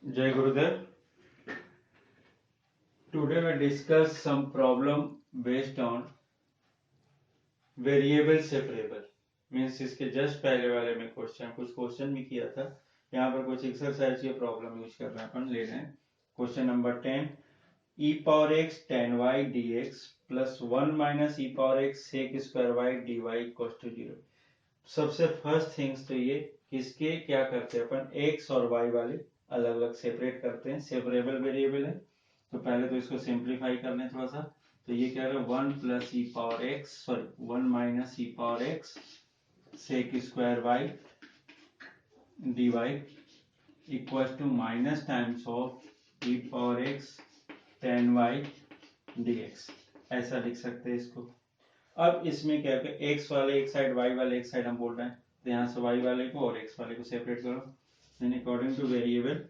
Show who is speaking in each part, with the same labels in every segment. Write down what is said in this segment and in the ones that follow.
Speaker 1: Jai Gurudev. Today we discuss some problem based on variable separable means इसके just पहले वाले में कुछ क्वेश्चन भी किया था। यहाँ पर कुछ एक्सरसाइज के प्रॉब्लम यूज कर रहे हैं अपन। ले रहे हैं question number 10 e power x tan y dx plus 1 minus e power x sec square y dy equal to 0। सबसे फर्स्ट थिंग्स तो ये किसके क्या करते हैं अपन, x और y वाले अलग अलग सेपरेट करते हैं। सेपरेबल वेरिएबल है तो पहले तो इसको सिंप्लीफाई कर लें थोड़ा सा। तो ये क्या है, 1 plus e power x, sorry 1 minus e power x sec square y d y equal to minus times of e power x tan y d x. ऐसा लिख सकते हैं इसको। अब इसमें क्या है, एक्स वाले एक साइड वाई वाले एक साइड हम बोल रहे हैं, तो यहाँ से वाई वाले को और एक्स वाले को सेपरेट करो। Then according to variable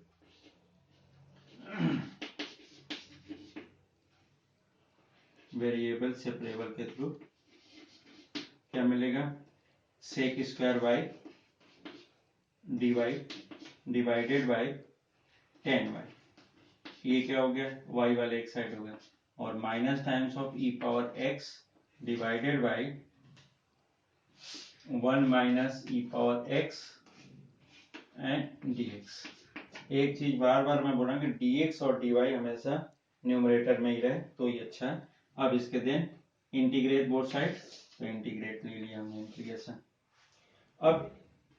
Speaker 1: variable separable के थ्रू क्या मिलेगा, sec square y d y divided by tan y. ये क्या हो गया, वाई वाले एक साइड हो गया, और minus times of e power x divided by 1 minus e power x and D x. एक चीज बार बार मैं बोल रहा हूँ कि डी एक्स और डी वाई हमेशा न्यूमरेटर में ही रहे तो ये अच्छा है। अब इसके देन इंटीग्रेट बोथ साइड, तो इंटीग्रेट ले लिया हमने इंटीग्रेशन। अब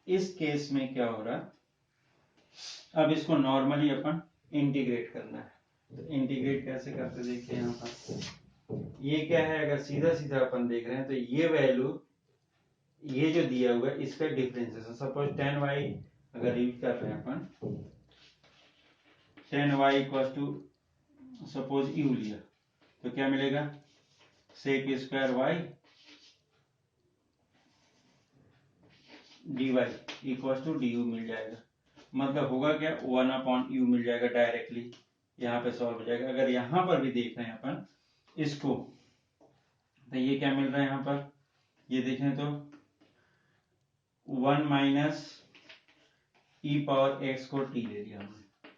Speaker 1: इस केस में क्या हो रहा, अब इसको नॉर्मली अपन इंटीग्रेट करना है। तो इंटीग्रेट कैसे करते देखिए यहाँ पर। ये क्या है, अगर सीधा सीधा अपन देख रहे हैं तो ये वैल्यू ये जो दिया हुआ है इसका डिफरेंशिएशन, सपोज टेन वाई अगर यूज कर रहे हैं अपन, tan y equal to suppose u लिया, तो क्या मिलेगा, sec square y d y equal to d u मिल जाएगा। मतलब होगा क्या, 1 अपॉन यू मिल जाएगा डायरेक्टली, यहाँ पे सॉल्व हो जाएगा। अगर यहाँ पर भी देख रहे हैं अपन इसको, तो ये क्या मिल रहा है यहाँ पर, ये देखें तो 1 माइनस ई पावर एक्स को टी ले लिया हमने,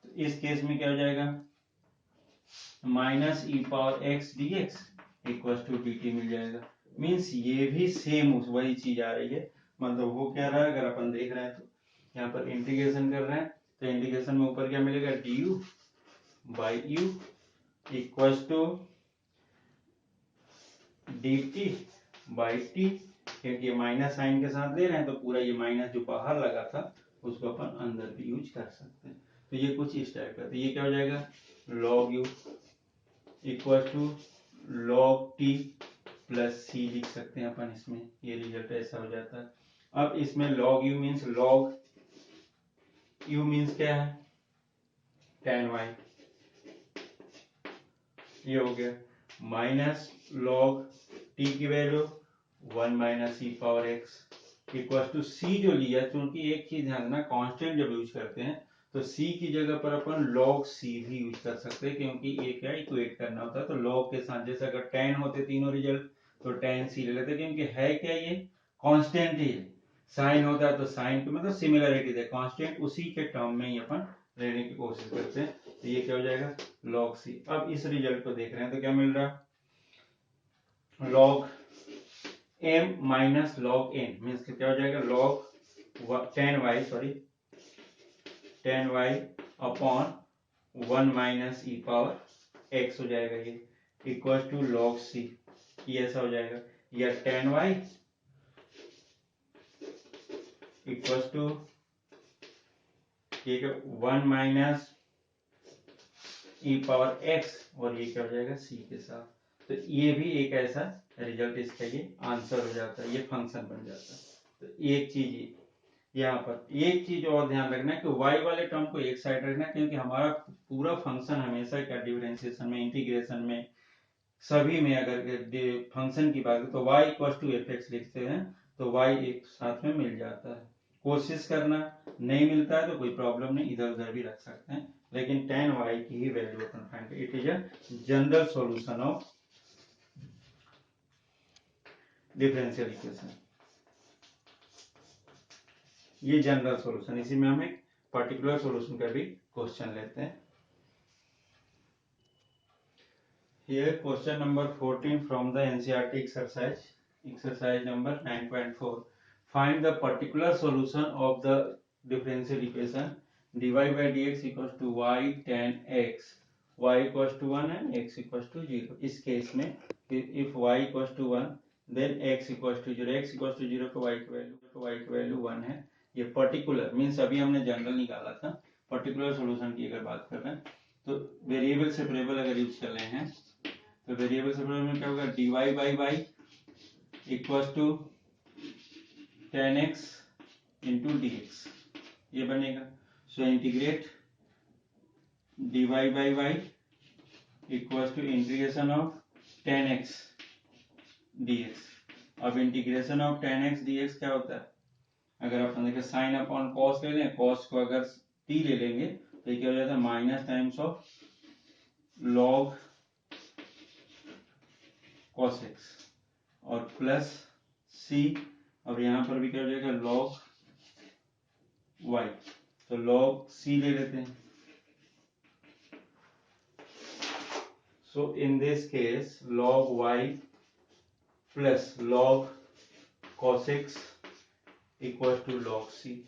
Speaker 1: तो इस केस में क्या हो जाएगा, minus e power x d x equal to d t मिल जाएगा। मीन्स ये भी सेम वही चीज आ रही है। मतलब वो क्या रहा है, अगर अपन देख रहे हैं तो यहाँ पर इंटीग्रेशन कर रहे हैं, तो इंटीग्रेशन में ऊपर क्या मिलेगा, d u by u equal to d t by t. क्योंकि माइनस साइन के साथ ले रहे हैं तो पूरा ये माइनस जो बाहर लगा था उसको अपन अंदर भी यूज कर सकते हैं। तो ये कुछ इस टाइप का, तो ये क्या हो जाएगा, log u equal to log t plus c लिख सकते हैं अपन इसमें। ये रिजल्ट ऐसा हो जाता है। अब इसमें log u means log u means क्या है, टेन वाई, ये हो गया, माइनस लॉग टी की value 1 minus e power x equal to c जो लिया। क्योंकि एक चीज ध्यान रखना, कांस्टेंट जब यूज करते हैं तो सी की जगह पर अपन लॉग सी भी यूज कर सकते हैं, क्योंकि ये क्या इक्वेट करना होता है। तो लॉग के साथ जैसे अगर टेन होते तीनों रिजल्ट तो टेन सी ले लेते, क्योंकि है क्या ये कांस्टेंट ही है। साइन होता है तो साइन के मतलब सिमिलरिटी है, कांस्टेंट उसी के टर्म में ही अपन लेने की कोशिश करते हैं। तो ये क्या हो जाएगा, लॉग सी। अब इस रिजल्ट को देख रहे हैं तो क्या मिल रहा, log m minus log n means क्या हो जाएगा, log tan y sorry tan y upon 1 minus e power x हो जाएगा, ये इक्वल टू लॉग सी। ये ऐसा हो जाएगा, या टेन वाई इक्वल टू ये 1 माइनस ई पावर एक्स, और ये क्या हो जाएगा सी के साथ। तो ये भी एक ऐसा रिजल्ट इसका ये आंसर हो जाता है, ये फंक्शन बन जाता है। तो एक चीज यहाँ पर एक चीज और ध्यान रखना है कि y वाले टर्म को एक साइड रखना, क्योंकि हमारा पूरा फंक्शन हमेशा क्या डिफरेंशिएशन में, इंटीग्रेशन में, सभी में अगर फंक्शन की बात है तो y equal to f x लिखते हैं तो y एक साथ में मिल जाता है। कोशिश करना, नहीं मिलता है तो कोई प्रॉब्लम नहीं, इधर उधर भी रख सकते हैं, लेकिन tan y की ही वैल्यू अपन फाइंड करें। It is a general solution of differential equation. ये जनरल सॉल्यूशन, इसी में हम एक पर्टिकुलर सॉल्यूशन का भी क्वेश्चन लेते हैं। Here question number 14 from the NCERT exercise number 9.4. Find the particular solution of the differential equation dy by dx equals to y tan x, y equals to 1 and x equals to 0. इस case में if y equals to 1 then x equals to 0, x equals to 0 को y की value 1 है। ये particular means अभी हमने general निकाला था, पर्टिकुलर सॉल्यूशन की अगर बात कर रहे हैं तो वेरिएबल सेपरेबल अगर यूज कर रहे हैं तो वेरिएबल सेपरेबल में क्या होगा, dy by y equals to tan x into dx, ये बनेगा। So integrate dy by y equals to integration of tan x dx। अब integration of tan x dx क्या होता है, अगर अपन देखें साइन अपॉन कॉस ले लें, कॉस को अगर t ले लेंगे तो ये क्या हो जाता है minus times of log cos x और प्लस c, और यहाँ पर भी क्या हो जाएगा log y, तो log c ले लेते हैं। So in this case log y plus log cos x equals to log c.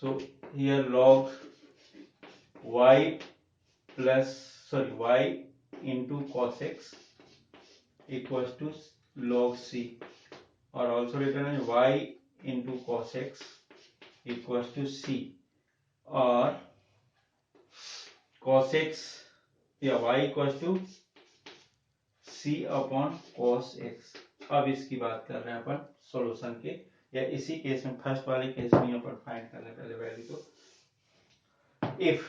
Speaker 1: So here log y into cos x equals to log c, और also written as y into cos x equals to c, और cos x या y equals to c upon cos x। अब इसकी बात कर रहे हैं अपन solution के, या इसी केस में फर्स्ट वाले केस में अपन फाइंड कर रहे हैं पहले वैल्यू को। If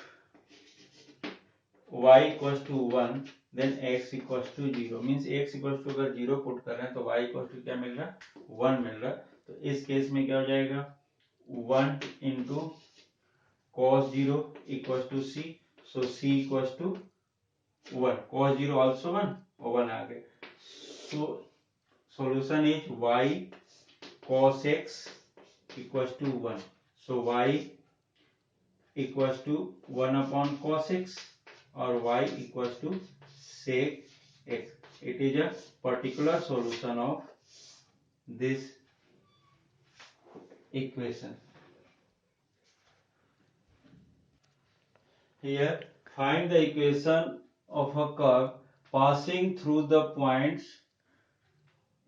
Speaker 1: y equals to 1 then x equals to 0 means x equals to अगर 0 पुट कर रहे हैं तो y equals to क्या मिल रहा है 1 मिल रहा है। तो इस केस में क्या हो जाएगा 1 into cos 0 equals to c, so c equals to 1, cos 0 also 1 और 1 आ गए। So solution is y cos x equals to 1, so y equals to 1 upon cos x और y equals to sec x. It is a particular solution of this equation. Here find the equation of a curve passing through the points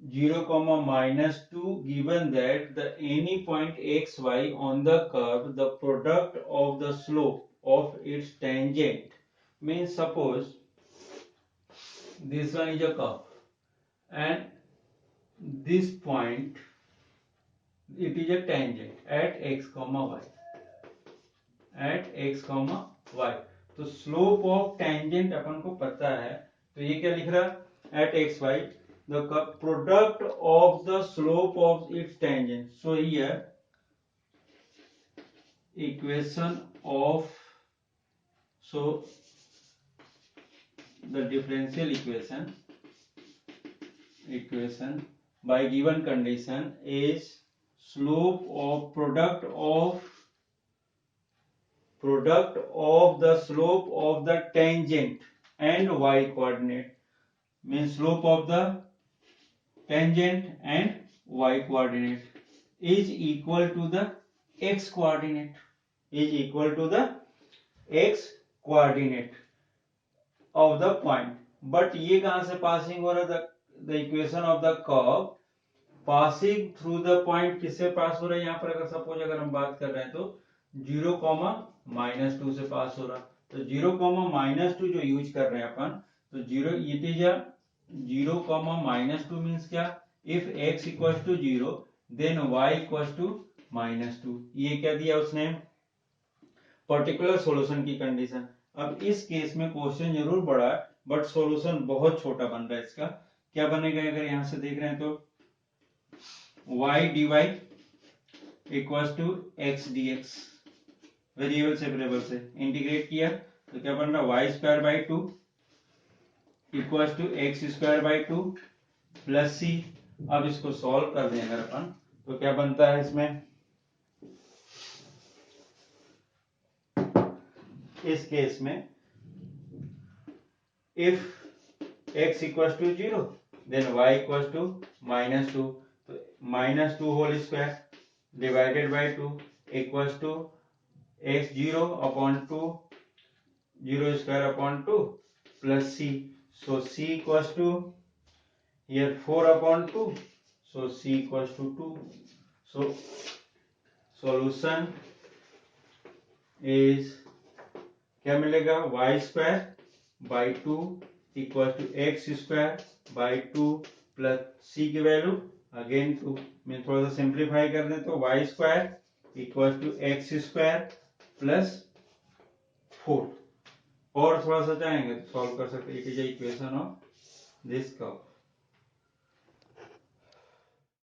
Speaker 1: 0, -2 given that the any point x y on the curve the product of the slope of its tangent, means suppose this one is a curve and this point it is a tangent at x, y, at x, y। तो slope of tangent अपन को पता है, तो ये क्या लिख रहा है at x y the product of the slope of its tangent. So here equation of, so the differential equation by given condition is slope of product of the slope of the tangent and y coordinate, means slope of the tangent and y coordinate is equal to the x coordinate, is equal to the x coordinate of the point। but ये कहां से passing हो रहा है, the equation of the curve passing through the point किससे पास हो रहा है, यहाँ पर अगर सपोज अगर हम बात कर रहे हैं तो 0, -2 से पास हो रहा, तो 0, -2 जो यूज कर रहे हैं अपन, तो 0 इट इज 0, -2 मीन्स क्या, if x equals to 0 then y equals to -2। ये क्या दिया उसने, पर्टिकुलर सॉल्यूशन की कंडीशन। अब इस केस में क्वेश्चन जरूर बड़ा है बट सॉल्यूशन बहुत छोटा बन रहा है। इसका क्या बनेगा, अगर यहां से देख रहे हैं तो y dy equals to x dx, variable separable से इंटीग्रेट किया तो क्या बन रहा है y square by 2 equals to x square by 2 plus c. अब इसको सॉल्व कर दें अगर अपन तो क्या बनता है इसमें, इस केस में if x equal to 0 then y equal to -2, तो -2 whole square divided by 2 equal to x 0 upon 2 0 square upon 2 plus c, so c equal to here 4 upon 2, so c equals to 2. So solution is क्या मिलेगा, y square by 2 equal to x square by 2 plus c की value again 2. मैं थोड़ा सा simplify कर दें तो y square equal to x square plus 4. और थोड़ा सा चाहेंगे तो सॉल्व कर सकते हैं. It is equation of this curve.